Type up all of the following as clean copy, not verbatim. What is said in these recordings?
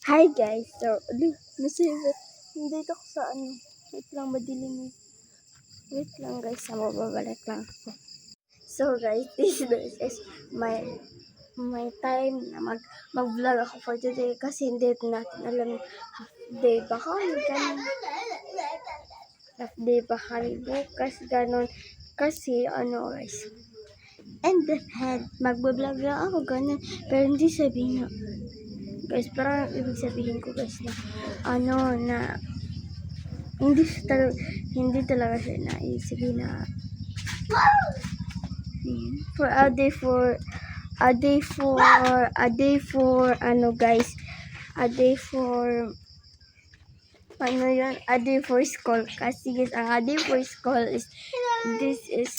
Hi guys! So, nasave nandito ako sa wait lang, madilim. Wait lang guys, mababalik lang ako. So guys, this is my time na mag-vlog ako for today kasi hindi natin alam half day ba kami, ganun. Half day ba kami bukas, ganun. Kasi guys, and then mag-vlog lang ako, ganun. Pero hindi sabihin na, guys, parang ibig sabihin ko guys na na hindi talaga siya na ibig sabihin na for guys, a day for a day for school kasi guys, ang a day for school is this is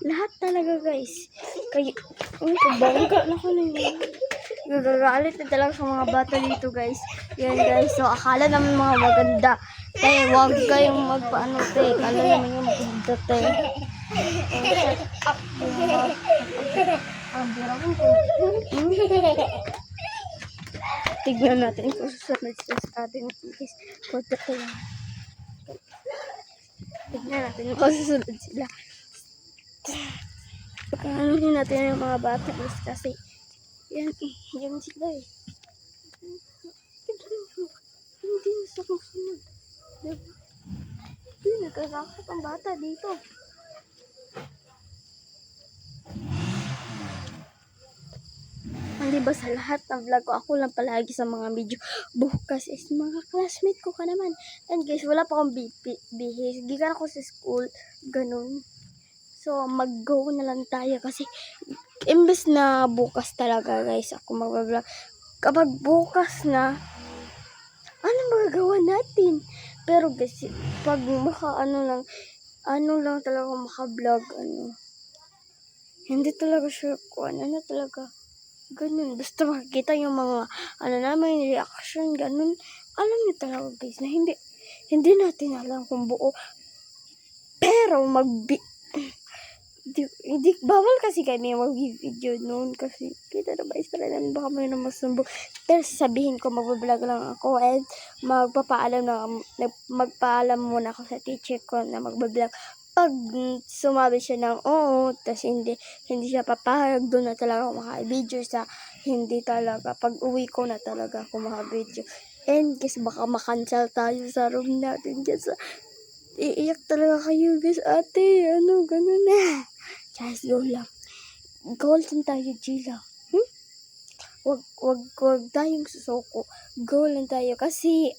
lahat talaga guys. Kayo bangga na ko na yun. Gagalit na talaga sa mga bata dito guys. Yan guys, so akala naman mga maganda. Kaya huwag kayong magpaano te. Akala naman yung maganda te. Shut up. Ang bira ko. Tignan natin kung susunod sa atin guys. Punta tayo. Tignan natin kung susunod sila. Pagkakaroon natin yung mga bata guys kasi yan sila eh. Hindi na sa kusunod. Diba? Hindi, nagkakakot ang bata dito. Hindi ba sa lahat ng vlog ko, ako lang palagi sa mga video. Bukas is mga classmate ko ka naman. And guys, wala pa akong bihis. Gigan ako sa school. Ganun. So, mag-go na lang tayo kasi imbes na bukas talaga guys, ako mag-vlog. Kapag bukas na, ano magagawa natin? Pero guys, pag lang talaga maka-vlog, hindi talaga sure kung ano talaga. Ganun, basta makikita yung mga, namin, reaction, ganun. Alam niyo talaga guys, na hindi natin alam kung buo. Pero hindi bawal kasi kami mag-video noon kasi kita na ba istra namin baka may na masumbong. Pero sabihin ko mag-vlog lang ako and magpaalam muna ako sa teacher ko na mag-vlog. Pag sumabi siya ng oo, tas hindi siya papayag, doon na talaga ako maka-video sa hindi talaga. Pag uwi ko na talaga ako maka-video. And guys, baka makancel tayo sa room natin guys. Iiyak talaga kayo guys, ate, ganun na. Guys, go lang. Go lang tayo, G lang. Wag tayong susuko. Go lang tayo kasi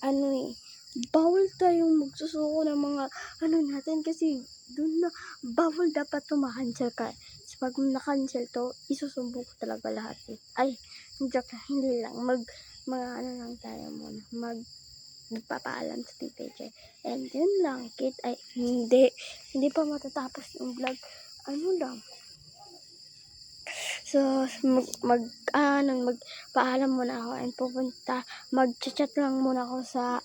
bawal tayong magsusuko ng mga natin kasi doon na bawal dapat tumahansel ka. So, pag na-cancel to, isusumbong ko talaga lahat eh. Ay, hindi lang. Mga lang tayo muna. Magpapaalam sa teacher. And yun lang. Hindi pa matatapos yung vlog. Lang. So, magpaalam muna ako and mag-chat lang muna ako sa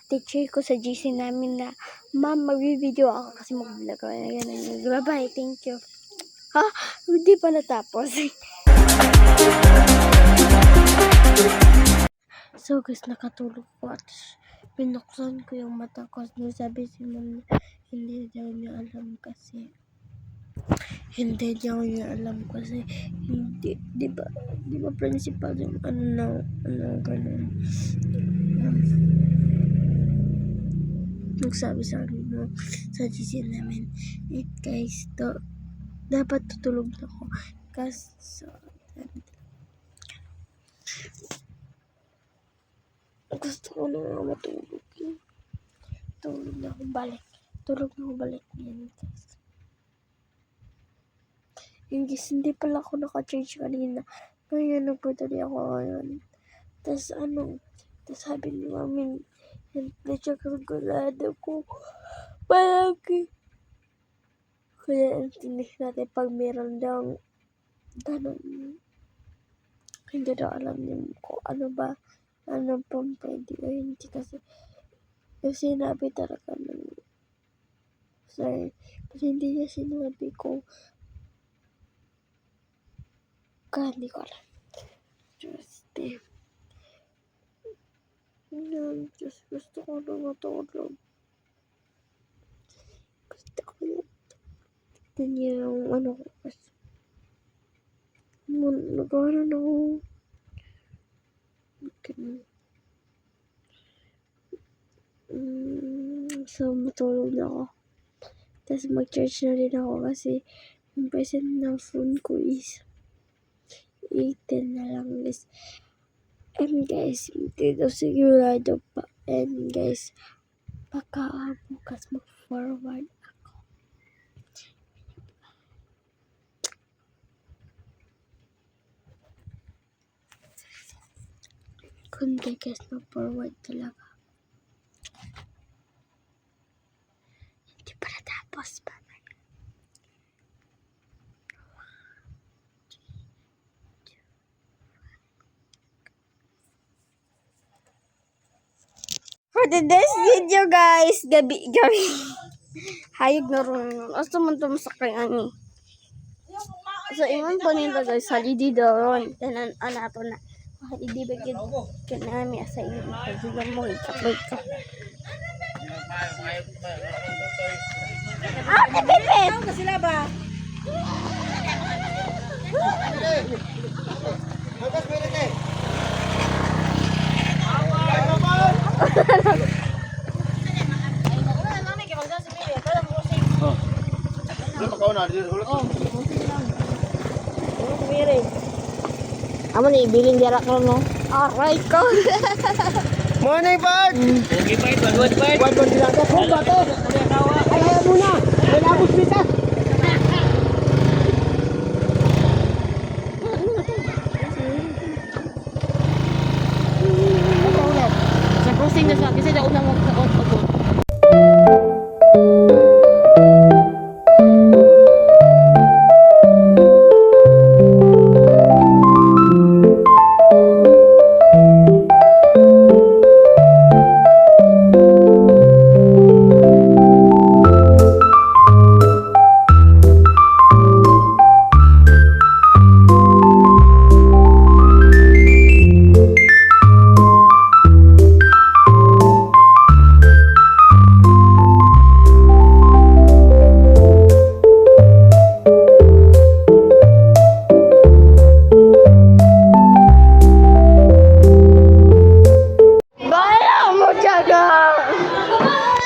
teacher ko sa GC namin na, ma'am, mag-video ako kasi mag-vlog ako. Bye-bye, thank you. Ha? Hindi pa natapos. So, guys, nakatulog ko at pinuksan ko yung mata ko. Sabi si ma'am, hindi daw niya alam kasi. Hindi niya alam kasi hindi, di ba principal yung ganun. Nagsabi sa amin sa GC namin, guys, dapat tutulog na ako kasi gusto ko na matulog. Tulog na akong balik yan guys. Guys, hindi pala ako naka-charge kanina. Kaya nagpadali ako ngayon. Tapos sabi ni mami, hindi siya kalkulado ko. Palagi. Kaya intindi natin pag meron daw ganun. Hindi daw alam niyo kung ano pang pwede o hindi kasi sinabi talaga ng sir. Kasi hindi niya sinabi ko. Kaya hindi ko alam. Just Diyos, gusto ko na matulog. Gusto ko na. Tignan niya yung ano ko kasi. Nag-aaral ako. So, matulog na ako. Tapos mag-charge na rin ako kasi yung percent ng phone ko is 8 na lang guys. And guys, hindi daw sigurado pa. And guys, baka bukas mag-forward ako. Kundi guys, mag-forward talaga. Hindi pa natapos pa. For today's video guys, gabi. Hayag na rin. Asa man ito masakay ani. So, iman po nito guys, halidi doon. Tanan, anato na. Halidi ba kinami asa inyo. Pagsigang mo, ikapag ka. Ah, pipipit! Ano sila ba? Amo ni bilin jarak no. Aray ko. Morning, Bart! Okay, Bart. Bart, bilang ka. Kung ba to? Ay, muna. Wala akong spita. Sa crossing na sa kasi daw na mag-on.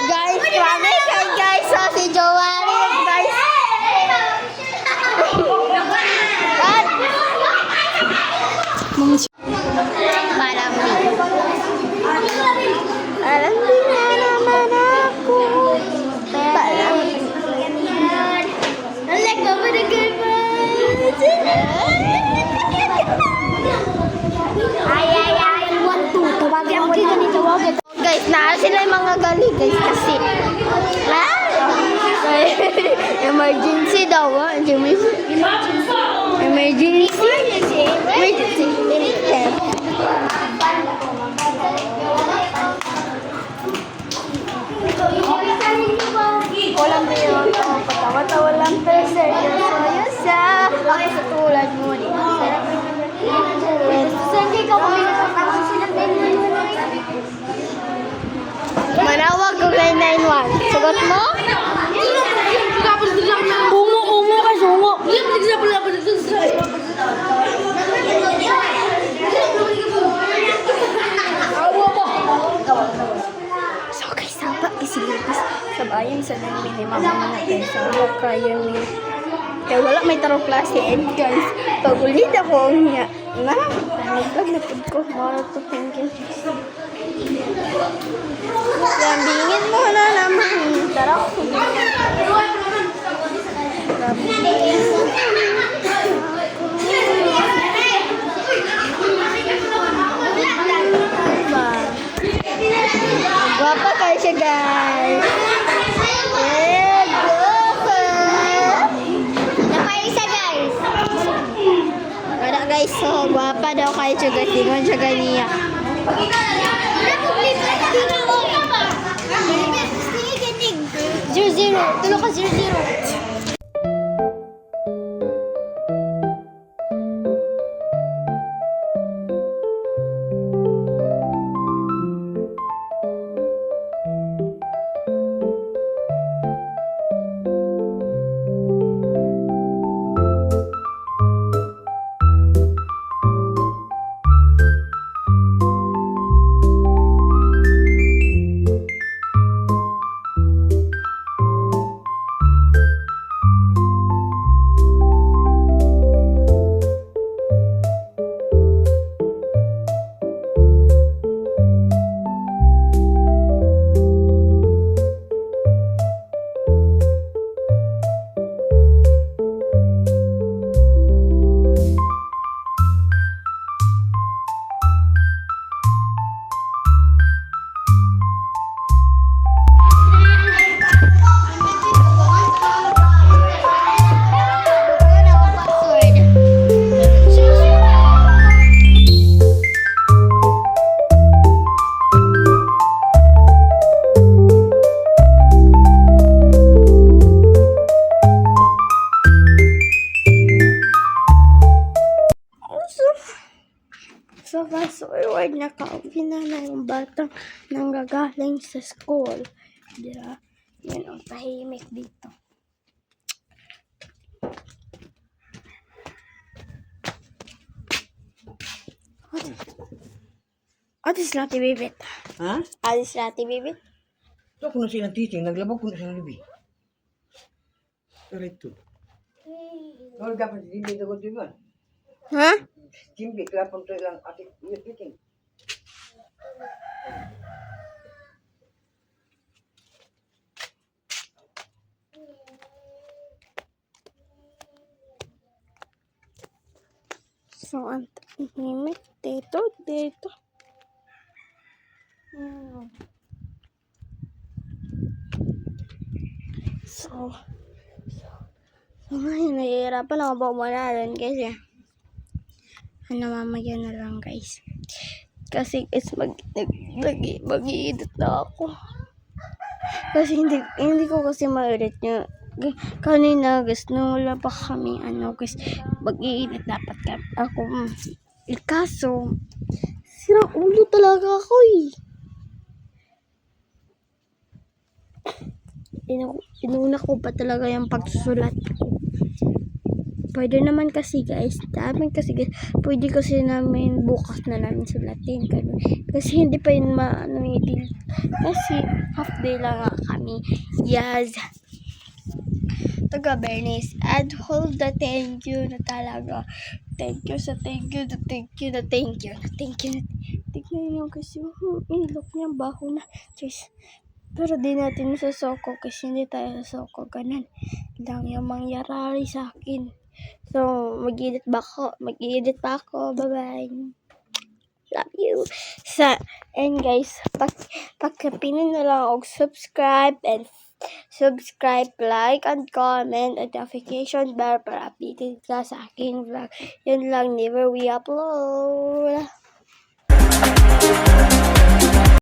Guys, kami kay guys. So, si Joanne, guys. What? Marami. Alam din na naman ako. Marami. Like, mama na ay. What to? Tawagin mo na. Tawagin. Guys, na sila yung mga gali guys kasi emergency daw emergency walang mayon patawa-tawa lang pero seryoso sa ako sa tulad mo sarap hindi ka makikapagpapasok sila manawag ko kay 911. Sagot mo? Ungo ka sungo. So guys, sabak isilibis sa bayan sa nang minimum na peso. Kaya ni kaya wala may tarong klase and guys, pag ulit ako niya na nagpag ko mara to thinking. Lambingin mo na naman. Tara ko. Guwapa kayo siya guys. Guwapa. Napaisa guys. Wala guys, so guwapa daw kayo siya guys. Tingon siya ganiya. Zero. Tulog ka 0-0. Fast forward, nakauwi na yung batang nanggagaling sa school. Diba? Yun ang tahimik dito. Atis lang tibibit. Ha? Atis lang tibibit. Ito ko na silang teaching, naglabag ko na silang libi. Pero ito. Ano dapat si Jimmy dagot di ba? Ha? Jimmy, klapang to ilang ating teaching. So, ang tahimik dito. So, ngayon, nahihirapan ako bumalaan kasi namamaya na lang guys. Kasi guys, mag-i-edit na ako. Kasi hindi ko kasi ma-edit niya. Kanina guys, nung wala pa kami guys, mag-i-edit dapat ako. Kaso, sirang ulo talaga ako eh. Inuna ko pa talaga yung pagsusulat ko. Pwede naman kasi guys, pwede kasi namin bukas na namin sulatin. Kasi hindi pa yun kasi half day lang nga kami. Yes. Taga Bernice. And hold the thank you na talaga. Thank you. Tignan nyo kasi yung ilok niya baho na. Jeez. Pero di natin sasoko kasi hindi tayo sasoko. Ganun lang yung mangyari sa akin. So, mag-edit pa ako. Bye-bye. Love you. And guys, pagkapinin na lang og subscribe, like, and comment, and notification bell para updated ka sa aking vlog. Yun lang, never we upload.